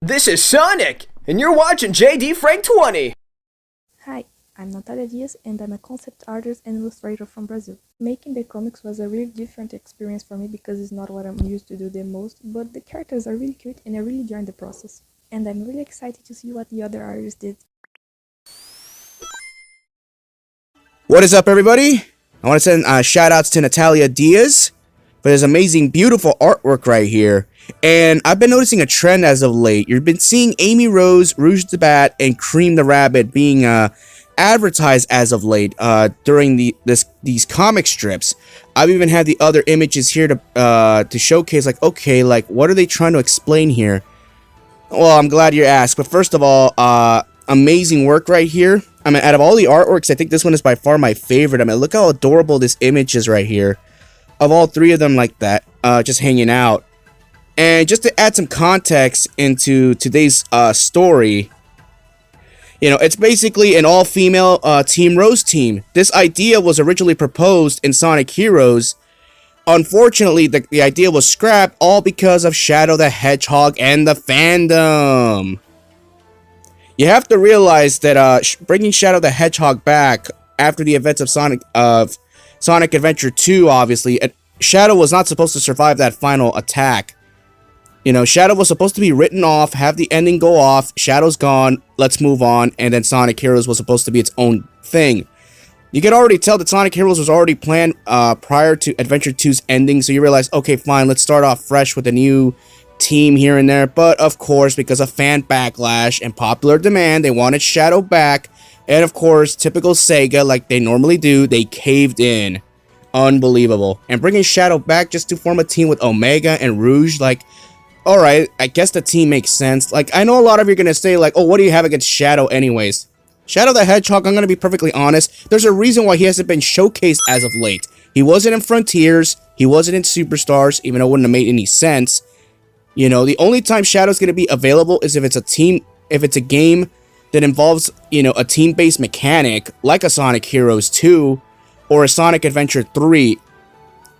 This is Sonic, and you're watching JD Frank 20. Hi, I'm Natalia Dias and I'm a concept artist and illustrator from Brazil. Making the comics was a really different experience for me because it's not what I'm used to do the most, but the characters are really cute and I really enjoyed the process. And I'm really excited to see what the other artists did. What is up, everybody? I want to send shout outs to Natalia Dias for this amazing, beautiful artwork right here. And I've been noticing a trend as of late. You've been seeing Amy Rose, Rouge the Bat, and Cream the Rabbit being advertised as of late during these comic strips. I've even had the other images here to showcase, like, okay, like, what are they trying to explain here? Well, I'm glad you asked. But first of all, amazing work right here. I mean, out of all the artworks, I think this one is by far my favorite. I mean, look how adorable this image is right here. Of all three of them like that, just hanging out. And just to add some context into today's story, you know, it's basically an all-female Team Rose team. This idea was originally proposed in Sonic Heroes. Unfortunately, the idea was scrapped all because of Shadow the Hedgehog and the fandom. You have to realize that bringing Shadow the Hedgehog back after the events of Sonic Adventure 2, obviously, Shadow was not supposed to survive that final attack. You know, Shadow was supposed to be written off, have the ending go off, Shadow's gone, let's move on, and then Sonic Heroes was supposed to be its own thing. You can already tell that Sonic Heroes was already planned prior to Adventure 2's ending, so you realize, okay, fine, let's start off fresh with a new team here and there. But of course, because of fan backlash and popular demand, they wanted Shadow back, and of course, typical Sega, like they normally do, they caved in. Unbelievable. And bringing Shadow back just to form a team with Omega and Rouge, like, alright, I guess the team makes sense. Like, I know a lot of you are going to say, like, oh, what do you have against Shadow anyways? Shadow the Hedgehog, I'm going to be perfectly honest, there's a reason why he hasn't been showcased as of late. He wasn't in Frontiers, he wasn't in Superstars, even though it wouldn't have made any sense. You know, the only time Shadow's going to be available is if it's a game that involves, you know, a team-based mechanic, like a Sonic Heroes 2, or a Sonic Adventure 3.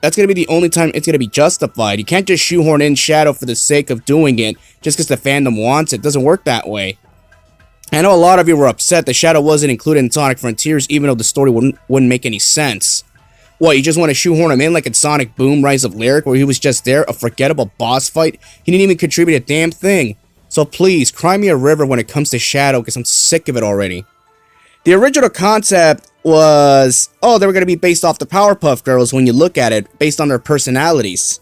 That's going to be the only time it's going to be justified. You can't just shoehorn in Shadow for the sake of doing it, just because the fandom wants it. It doesn't work that way. I know a lot of you were upset that Shadow wasn't included in Sonic Frontiers, even though the story wouldn't make any sense. What, you just want to shoehorn him in like in Sonic Boom Rise of Lyric, where he was just there, a forgettable boss fight? He didn't even contribute a damn thing. So please, cry me a river when it comes to Shadow, because I'm sick of it already. The original concept was, oh, they were going to be based off the Powerpuff Girls when you look at it, based on their personalities.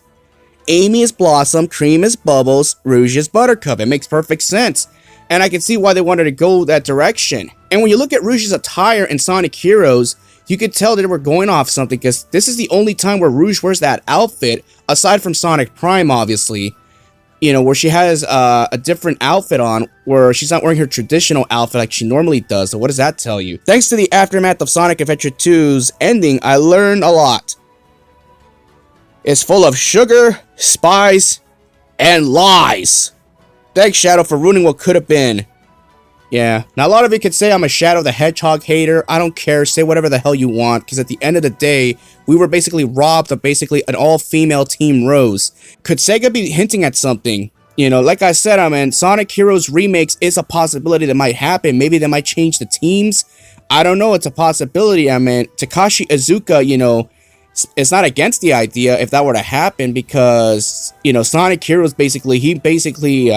Amy is Blossom, Cream is Bubbles, Rouge is Buttercup. It makes perfect sense. And I can see why they wanted to go that direction. And when you look at Rouge's attire in Sonic Heroes, you could tell that they were going off something, because this is the only time where Rouge wears that outfit, aside from Sonic Prime, obviously. You know, where she has a different outfit on, where she's not wearing her traditional outfit like she normally does. So what does that tell you? Thanks to the aftermath of Sonic Adventure 2's ending, I learned a lot. It's full of sugar, spice, and lies. Thanks, Shadow, for ruining what could have been. Yeah, now a lot of you could say I'm a Shadow the Hedgehog hater. I don't care, say whatever the hell you want, because at the end of the day, we were basically robbed of basically an all-female Team Rose. Could Sega be hinting at something? You know, like I said, I mean, Sonic Heroes Remakes is a possibility that might happen. Maybe they might change the teams. I don't know, it's a possibility. I mean, Takashi Iizuka, you know, it's not against the idea if that were to happen, because, you know, Sonic Heroes basically, he basically,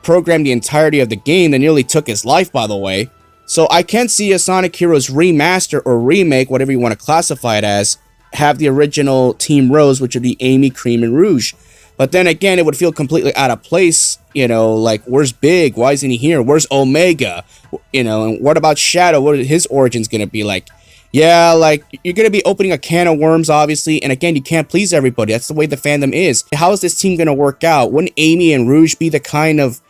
programmed the entirety of the game that nearly took his life, by the way. So I can see a Sonic Heroes remaster or remake, whatever you want to classify it as, have the original Team Rose, which would be Amy, Cream, and Rouge. But then again, it would feel completely out of place, you know, like, where's Big? Why isn't he here? Where's Omega? You know, and what about Shadow? What are his origins going to be like? Yeah, like, you're going to be opening a can of worms, obviously, and again, you can't please everybody. That's the way the fandom is. How is this team going to work out? Wouldn't Amy and Rouge be the kind of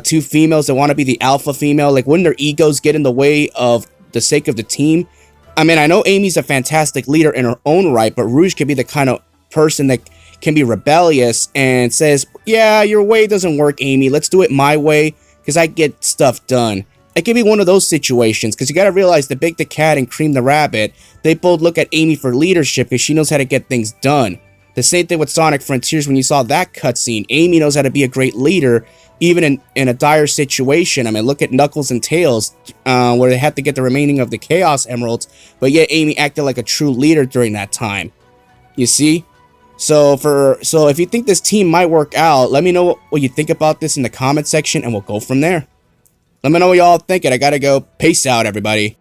two females that want to be the alpha female? Like, wouldn't their egos get in the way of the sake of the team? I mean, I know Amy's a fantastic leader in her own right, but Rouge can be the kind of person that can be rebellious and says, yeah, your way doesn't work, Amy. Let's do it my way, because I get stuff done. It can be one of those situations, because you got to realize that Big the Cat and Cream the Rabbit, they both look at Amy for leadership, because she knows how to get things done. The same thing with Sonic Frontiers when you saw that cutscene. Amy knows how to be a great leader, even in a dire situation. I mean, look at Knuckles and Tails, where they had to get the remaining of the Chaos Emeralds, but yet Amy acted like a true leader during that time. You see? So if you think this team might work out, let me know what you think about this in the comment section, and we'll go from there. Let me know what y'all think, and I gotta go. Peace out, everybody.